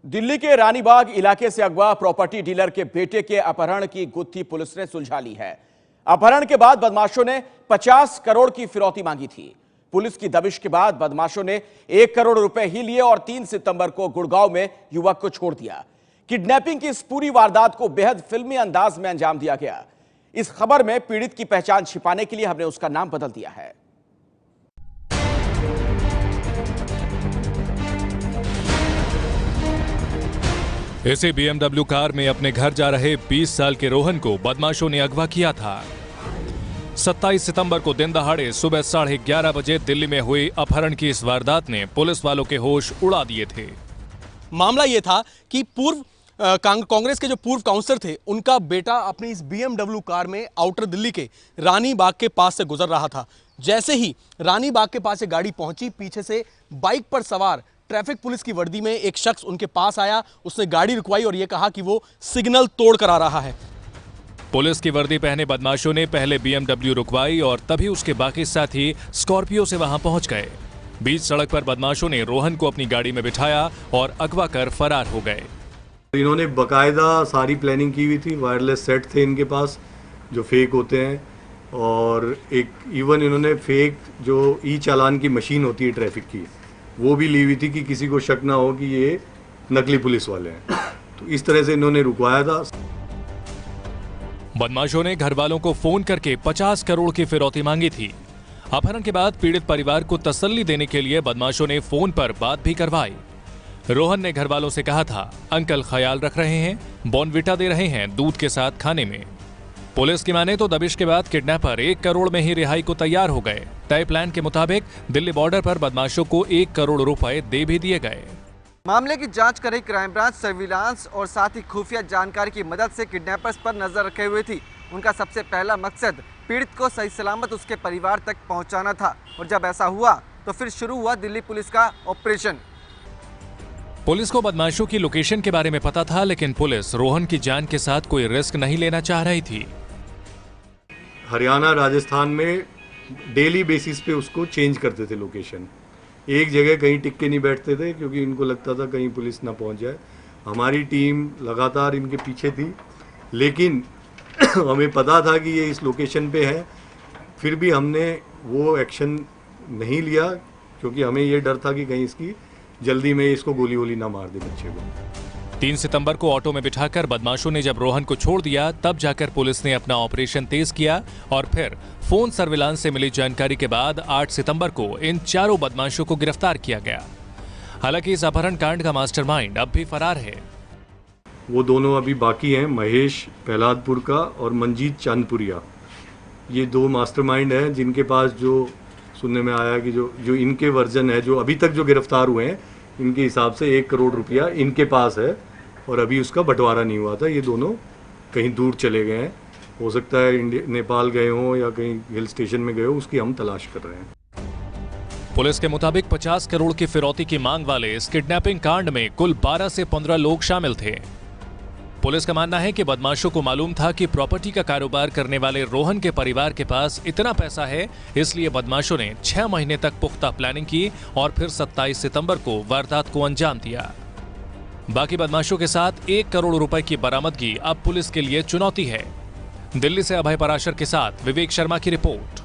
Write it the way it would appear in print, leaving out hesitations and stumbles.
दिल्ली के रानीबाग इलाके से अगवा प्रॉपर्टी डीलर के बेटे के अपहरण की गुत्थी पुलिस ने सुलझा ली है। अपहरण के बाद बदमाशों ने 50 करोड़ की फिरौती मांगी थी। पुलिस की दबिश के बाद बदमाशों ने 1 करोड़ रुपए ही लिए और 3 सितंबर को गुड़गांव में युवक को छोड़ दिया। किडनैपिंग की इस पूरी वारदात को बेहद फिल्मी अंदाज में अंजाम दिया गया। इस खबर में पीड़ित की पहचान छिपाने के लिए हमने उसका नाम बदल दिया है। इसी BMW कार में अपने घर जा रहे 20 साल के रोहन को बदमाशों ने अगवा किया था। 27 सितंबर को दिन दहाड़े सुबह 11:30 बजे दिल्ली में हुई अपहरण की इस वारदात ने पुलिस वालों के होश उड़ा दिए थे। मामला यह था कि कांग्रेस के जो पूर्व काउंसलर थे, उनका बेटा अपनी इस BMW कार में आउटर दिल्ली के रानी बाग के पास से गुजर रहा था। जैसे ही रानी बाग के पास से गाड़ी पहुंची, पीछे से बाइक पर सवार ट्रैफिक पुलिस की वर्दी में एक शख्स उनके पास आया। उसने गाड़ी रुकवाई और यह कहा कि वो सिग्नल तोड़ कर आ रहा है। पुलिस की वर्दी पहने बदमाशों ने पहले BMW रुकवाई और तभी उसके बाकी साथी स्कॉर्पियो से वहां पहुंच गए। बीच सड़क पर बदमाशों ने रोहन को अपनी गाड़ी में बिठाया और अगवा कर फरार हो गए। इन्होंने बकायदा सारी प्लानिंग की हुई थी। वायरलेस सेट थे इनके पास जो फेक होते हैं, और एक इवन इन्होंने फेक जो चालान की मशीन होती है ट्रैफिक की, वो भी ली हुई थी कि किसी को शक ना हो कि ये नकली पुलिस वाले हैं। तो इस तरह से इन्होंने रुकवाया था। बदमाशों ने घर वालों को फोन करके 50 करोड़ की फिरौती मांगी थी। अपहरण के बाद पीड़ित परिवार को तसल्ली देने के लिए बदमाशों ने फोन पर बात भी करवाई। रोहन ने घर वालों से कहा था, अंकल ख्याल रख रहे हैं, बॉर्नविटा दे रहे हैं दूध के साथ खाने में। पुलिस की माने तो दबिश के बाद किडनैपर 1 करोड़ में ही रिहाई को तैयार हो गए। तय प्लान के मुताबिक दिल्ली बॉर्डर पर बदमाशों को 1 करोड़ रुपए दे भी दिए गए। मामले की जांच कर रही क्राइम ब्रांच सर्विलांस और साथ ही खुफिया जानकारी की मदद से किडनैपर्स पर नजर रखे हुए थी। उनका सबसे पहला मकसद पीड़ित को सही सलामत उसके परिवार तक पहुंचाना था, और जब ऐसा हुआ तो फिर शुरू हुआ दिल्ली पुलिस का ऑपरेशन। पुलिस को बदमाशों की लोकेशन के बारे में पता था, लेकिन पुलिस रोहन की जान के साथ कोई रिस्क नहीं लेना चाह रही थी। हरियाणा, राजस्थान में डेली बेसिस पे उसको चेंज करते थे लोकेशन। एक जगह कहीं टिक के नहीं बैठते थे, क्योंकि इनको लगता था कहीं पुलिस ना पहुंच जाए। हमारी टीम लगातार इनके पीछे थी, लेकिन हमें पता था कि ये इस लोकेशन पे है। फिर भी हमने वो एक्शन नहीं लिया, क्योंकि हमें ये डर था कि कहीं इसकी जल्दी में इसको गोली वोली ना मार दे बच्चे को। 3 सितंबर को ऑटो में बिठाकर बदमाशों ने जब रोहन को छोड़ दिया, तब जाकर पुलिस ने अपना ऑपरेशन तेज किया और फिर फोन सर्विलांस से मिली जानकारी के बाद 8 सितंबर को इन चारों बदमाशों को गिरफ्तार किया गया। हालांकि इस अपहरण कांड का मास्टरमाइंड अब भी फरार है। वो दोनों अभी बाकी हैं, महेश प्रहलादपुर का और मंजीत चांदपुरिया। ये 2 मास्टरमाइंड हैं जिनके पास, जो सुनने में आया कि जो इनके वर्जन है, जो अभी तक जो गिरफ्तार हुए हैं, इनके हिसाब से 1 करोड़ रुपया इनके पास है और अभी उसका बंटवारा नहीं हुआ था। ये दोनों कहीं दूर चले गए हैं। हो सकता है नेपाल गए हों या कहीं हिल स्टेशन में गए हो, उसकी हम तलाश कर रहे हैं। पुलिस के मुताबिक 50 करोड़ की फिरौती की मांग वाले इस किडनैपिंग कांड में कुल 12 से 15 लोग शामिल थे। पुलिस का मानना है कि बदमाशों को मालूम था कि प्रॉपर्टी का कारोबार करने वाले रोहन के परिवार के पास इतना पैसा है, इसलिए बदमाशों ने 6 महीने तक पुख्ता प्लानिंग की और फिर 27 सितंबर को वारदात को अंजाम दिया। बाकी बदमाशों के साथ 1 करोड़ रुपए की बरामदगी अब पुलिस के लिए चुनौती है। दिल्ली से अभय पराशर के साथ विवेक शर्मा की रिपोर्ट।